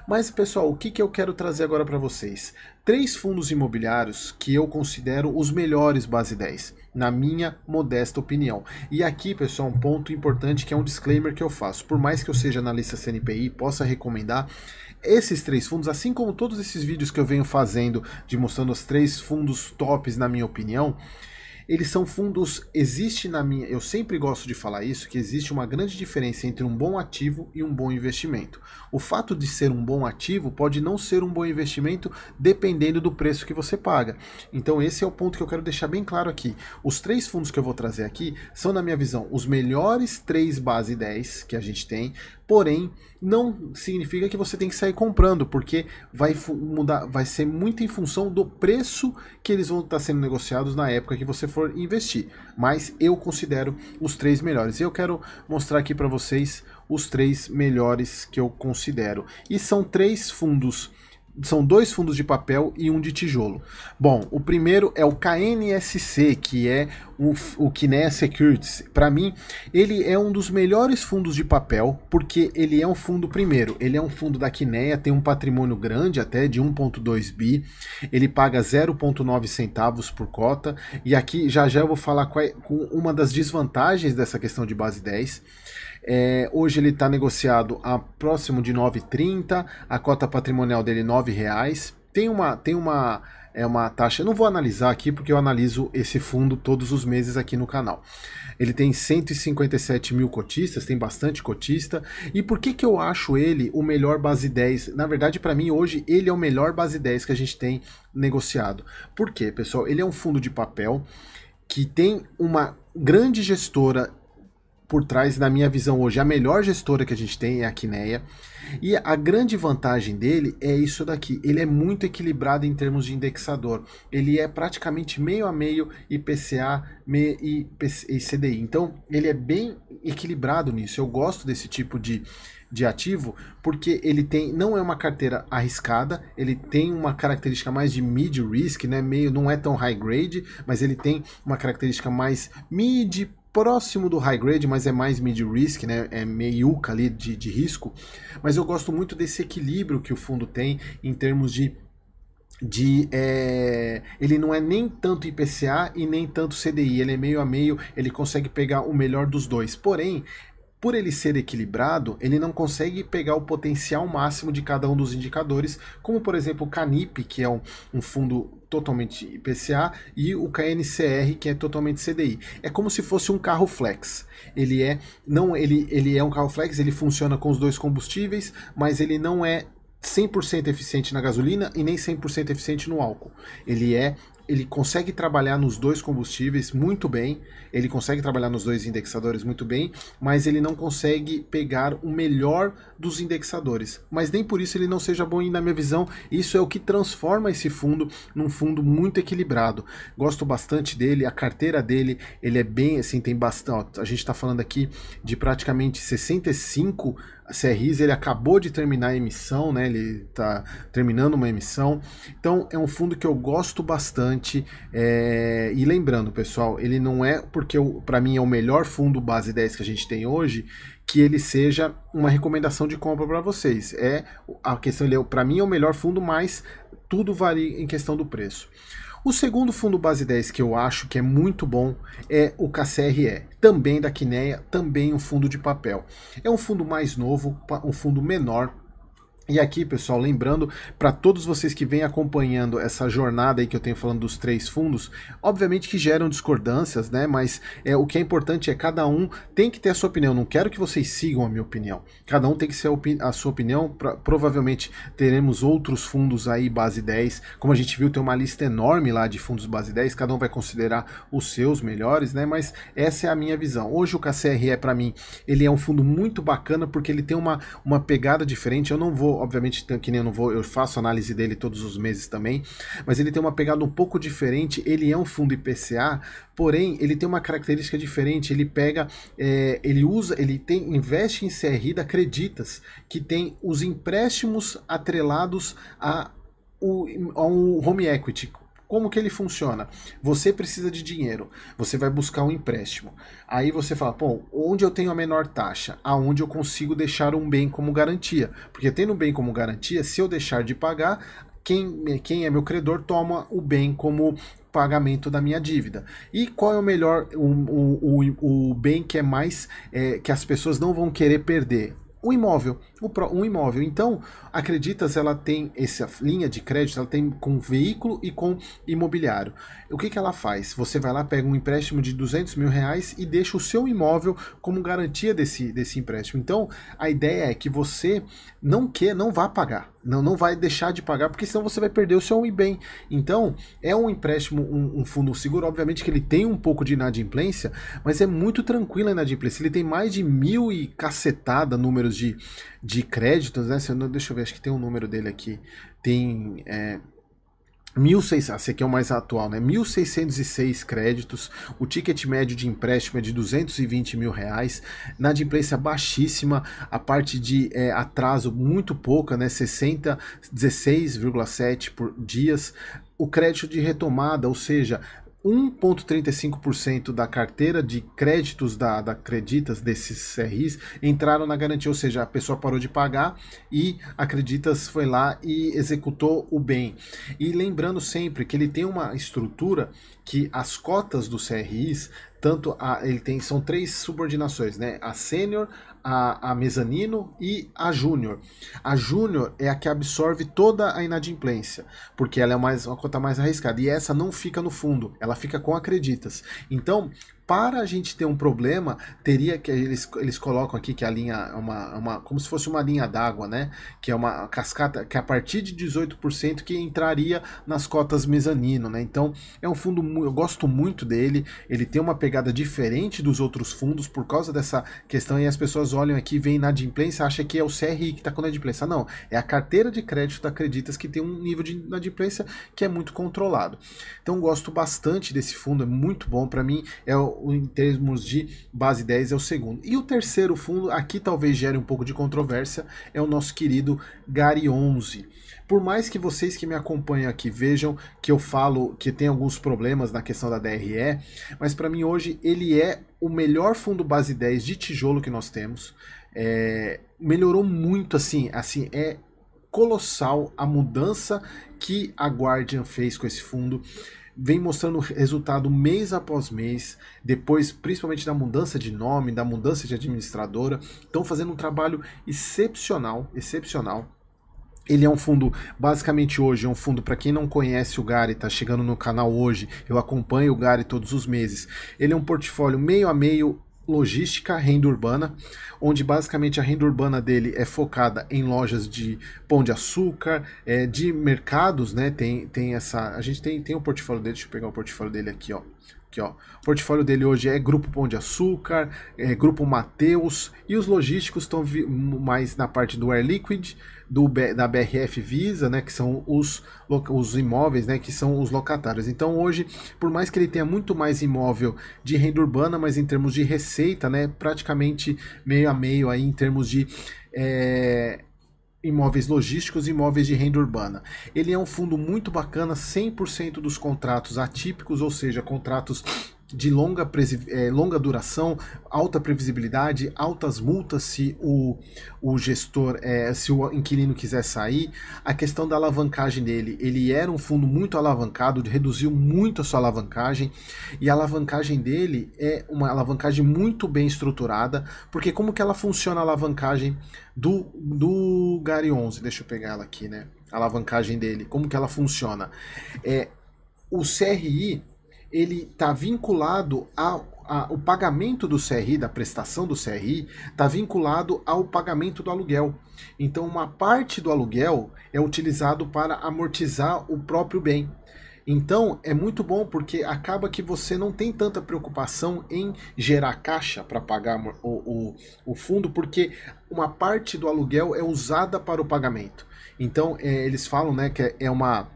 Mas, pessoal, o que eu quero trazer agora para vocês? Três fundos imobiliários que eu considero os melhores base 10, na minha modesta opinião. E aqui, pessoal, um ponto importante que é um disclaimer que eu faço. Por mais que eu seja analista CNPI, possa recomendar esses três fundos, assim como todos esses vídeos que eu venho fazendo de mostrando os três fundos tops na minha opinião, eles são fundos, existe na minha, eu sempre gosto de falar isso, que existe uma grande diferença entre um bom ativo e um bom investimento. O fato de ser um bom ativo pode não ser um bom investimento dependendo do preço que você paga. Então esse é o ponto que eu quero deixar bem claro aqui. Os três fundos que eu vou trazer aqui são, na minha visão, os melhores três base 10 que a gente tem, porém não significa que você tem que sair comprando, porque vai mudar, vai ser muito em função do preço que eles vão estar sendo negociados na época que você for investir. Mas eu considero os três melhores. E eu quero mostrar aqui para vocês os três melhores que eu considero. E são três fundos. São dois fundos de papel e um de tijolo. Bom, o primeiro é o KNSC, que é o Kinea Securities. Para mim, ele é um dos melhores fundos de papel, porque ele é um fundo, primeiro, ele é um fundo da Kinea, tem um patrimônio grande até de 1,2 bi, ele paga 0,9 centavos por cota, e aqui já eu vou falar com uma das desvantagens dessa questão de base 10. Hoje ele está negociado a próximo de 9,30, a cota patrimonial dele R$ 9,00. Tem uma taxa, eu não vou analisar aqui porque eu analiso esse fundo todos os meses aqui no canal. Ele tem 157 mil cotistas, tem bastante cotista. E por que eu acho ele o melhor base 10? Na verdade, para mim, hoje, ele é o melhor base 10 que a gente tem negociado. Por quê, pessoal? Ele é um fundo de papel que tem uma grande gestora por trás, na minha visão hoje, a melhor gestora que a gente tem é a Kinea. E a grande vantagem dele é isso daqui, ele é muito equilibrado em termos de indexador. Ele é praticamente meio a meio IPCA e CDI. Então, ele é bem equilibrado nisso. Eu gosto desse tipo de ativo, porque ele tem, não é uma carteira arriscada, ele tem uma característica mais de mid risk, né? Não é tão high grade, mas ele tem uma característica mais mid, próximo do high grade, mas é mais mid risk, né? É meiuca ali de risco. Mas eu gosto muito desse equilíbrio que o fundo tem em termos ele não é nem tanto IPCA e nem tanto CDI, ele é meio a meio, ele consegue pegar o melhor dos dois. Porém, por ele ser equilibrado, ele não consegue pegar o potencial máximo de cada um dos indicadores, como por exemplo o Canip, que é um fundo totalmente IPCA, e o KNCR, que é totalmente CDI. É como se fosse um carro flex. Ele é um carro flex, ele funciona com os dois combustíveis, mas ele não é 100% eficiente na gasolina e nem 100% eficiente no álcool. Ele consegue trabalhar nos dois combustíveis muito bem, ele consegue trabalhar nos dois indexadores muito bem, mas ele não consegue pegar o melhor dos indexadores. Mas nem por isso ele não seja bom, e na minha visão, isso é o que transforma esse fundo num fundo muito equilibrado. Gosto bastante dele, a carteira dele, ele é bem, assim, tem bastante, ó, a gente está falando aqui de praticamente 65 CRIs, ele acabou de terminar a emissão, né? Ele está terminando uma emissão, então é um fundo que eu gosto bastante. E lembrando, pessoal, ele não é porque para mim é o melhor fundo base 10 que a gente tem hoje, que ele seja uma recomendação de compra para vocês. A questão, ele para mim é o melhor fundo, mas tudo varia em questão do preço. O segundo fundo base 10 que eu acho que é muito bom é o KCRE, também da Kinea, também um fundo de papel. É um fundo mais novo, um fundo menor. E aqui, pessoal, lembrando, para todos vocês que vêm acompanhando essa jornada aí que eu tenho falando dos três fundos, obviamente que geram discordâncias, né? Mas o que é importante é cada um tem que ter a sua opinião. Não quero que vocês sigam a minha opinião. Cada um tem que ser a sua opinião. Provavelmente teremos outros fundos aí, base 10. Como a gente viu, tem uma lista enorme lá de fundos base 10. Cada um vai considerar os seus melhores, né? Mas essa é a minha visão. Hoje o KCRE, para mim, ele é um fundo muito bacana porque ele tem uma pegada diferente. Eu não vou, obviamente, que nem eu faço análise dele todos os meses também, mas ele tem uma pegada um pouco diferente. Ele é um fundo IPCA, porém ele tem uma característica diferente. Ele pega, investe em CRI da Creditas, que tem os empréstimos atrelados ao home equity. Como que ele funciona? Você precisa de dinheiro, você vai buscar um empréstimo. Aí você fala, pô, onde eu tenho a menor taxa? Aonde eu consigo deixar um bem como garantia. Porque tendo um bem como garantia, se eu deixar de pagar, quem é meu credor toma o bem como pagamento da minha dívida. E qual é o melhor, o bem que é mais, que as pessoas não vão querer perder? O imóvel, um imóvel. Então, a Acreditas, ela tem essa linha de crédito, ela tem com veículo e com imobiliário. O que ela faz? Você vai lá, pega um empréstimo de R$ 200.000 e deixa o seu imóvel como garantia desse empréstimo. Então, a ideia é que você não vá pagar, não vai deixar de pagar, porque senão você vai perder o seu bem. Então, é um empréstimo, um fundo seguro, obviamente que ele tem um pouco de inadimplência, mas é muito tranquilo a inadimplência. Ele tem mais de 1.000 e cacetada números de créditos, né? Deixa eu ver, acho que tem um número dele aqui. Tem 1.600, esse aqui é o mais atual, né? 1.606 créditos, o ticket médio de empréstimo é de R$ 220.000, inadimplência baixíssima, a parte de atraso muito pouca, né? 16,7 por dias, o crédito de retomada, ou seja, 1,35% da carteira de créditos da Acreditas, desses CRIs, entraram na garantia, ou seja, a pessoa parou de pagar e a Acreditas foi lá e executou o bem. E lembrando sempre que ele tem uma estrutura que as cotas dos CRIs, são 3 subordinações, né? A sênior, a mezanino e a júnior. A júnior é a que absorve toda a inadimplência, porque ela é uma cota mais arriscada, e essa não fica no fundo, ela fica com Acreditas. Então, para a gente ter um problema, teria que eles colocam aqui que a linha é como se fosse uma linha d'água, né? Que é uma cascata que a partir de 18% que entraria nas cotas mezanino, né? Então é um fundo, eu gosto muito dele, ele tem uma pegada diferente dos outros fundos por causa dessa questão, e as pessoas olham aqui, veem inadimplência, acham que é o CRI que está com inadimplência. Não, é a carteira de crédito da Acreditas que tem um nível de inadimplência que é muito controlado. Então gosto bastante desse fundo, é muito bom para mim, em termos de base 10 é o segundo. E o terceiro fundo, aqui talvez gere um pouco de controvérsia, é o nosso querido GARI 11. Por mais que vocês que me acompanham aqui vejam que eu falo que tem alguns problemas na questão da DRE, mas para mim hoje ele é o melhor fundo base 10 de tijolo que nós temos. Melhorou muito, assim, é colossal a mudança que a Guardian fez com esse fundo. Vem mostrando resultado mês após mês, depois principalmente da mudança de nome, da mudança de administradora, estão fazendo um trabalho excepcional. Ele é um fundo, basicamente hoje, é um fundo, para quem não conhece o GARI, está chegando no canal hoje, eu acompanho o GARI todos os meses, ele é um portfólio meio a meio, logística, renda urbana, onde basicamente a renda urbana dele é focada em lojas de pão de açúcar, de mercados, né? A gente tem o portfólio dele, deixa eu pegar o portfólio dele aqui, ó. O portfólio dele hoje é Grupo Pão de Açúcar, Grupo Mateus, e os logísticos estão mais na parte do Air Liquid, da BRF Visa, né, que são os imóveis, né, que são os locatários. Então hoje, por mais que ele tenha muito mais imóvel de renda urbana, mas em termos de receita, né, praticamente meio a meio aí em termos de imóveis logísticos e imóveis de renda urbana. Ele é um fundo muito bacana, 100% dos contratos atípicos, ou seja, contratos de longa duração, alta previsibilidade, altas multas se o gestor, se o inquilino quiser sair. A questão da alavancagem dele, ele era um fundo muito alavancado, reduziu muito a sua alavancagem, e a alavancagem dele é uma alavancagem muito bem estruturada, porque como que ela funciona a alavancagem do GARI 11? Deixa eu pegar ela aqui, né? A alavancagem dele, como que ela funciona? O CRI, ele está vinculado o pagamento do CRI, da prestação do CRI, está vinculado ao pagamento do aluguel. Então, uma parte do aluguel é utilizado para amortizar o próprio bem. Então, é muito bom porque acaba que você não tem tanta preocupação em gerar caixa para pagar o fundo, porque uma parte do aluguel é usada para o pagamento. Então, eles falam, né, que é uma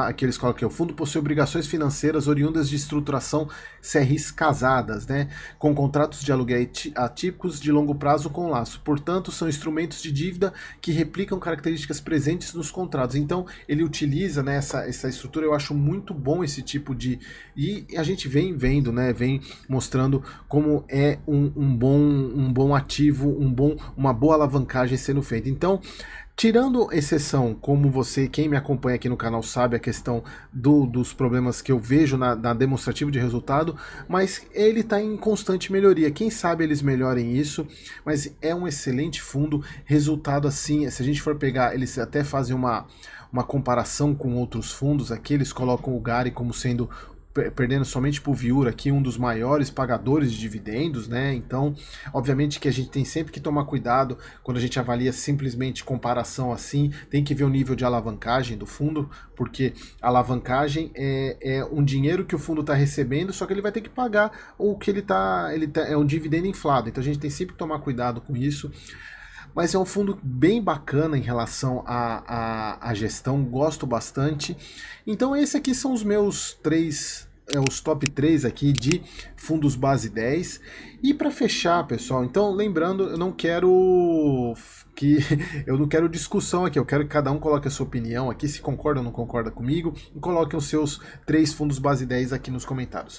Aqui eles colocam aqui, o fundo possui obrigações financeiras oriundas de estruturação CRIs casadas, né, com contratos de aluguel atípicos de longo prazo com laço. Portanto, são instrumentos de dívida que replicam características presentes nos contratos. Então, ele utiliza, né, essa estrutura. Eu acho muito bom esse tipo de... E a gente vem vendo, né, vem mostrando como é um bom ativo, uma boa alavancagem sendo feita. Então, tirando exceção, como você, quem me acompanha aqui no canal sabe, a questão dos problemas que eu vejo na demonstrativa de resultado, mas ele está em constante melhoria. Quem sabe eles melhorem isso, mas é um excelente fundo. Resultado assim, se a gente for pegar, eles até fazem uma comparação com outros fundos. Aqui eles colocam o Gari como sendo, perdendo somente para o Viura, aqui um dos maiores pagadores de dividendos, né? Então, obviamente que a gente tem sempre que tomar cuidado quando a gente avalia simplesmente comparação assim, tem que ver o nível de alavancagem do fundo, porque a alavancagem é um dinheiro que o fundo está recebendo, só que ele vai ter que pagar o que é um dividendo inflado, então a gente tem sempre que tomar cuidado com isso. Mas é um fundo bem bacana em relação à gestão, gosto bastante. Então esses aqui são os meus os top 3 aqui de fundos base 10. E para fechar, pessoal, então lembrando, eu não quero discussão aqui, eu quero que cada um coloque a sua opinião aqui, se concorda ou não concorda comigo, e coloquem os seus 3 fundos base 10 aqui nos comentários.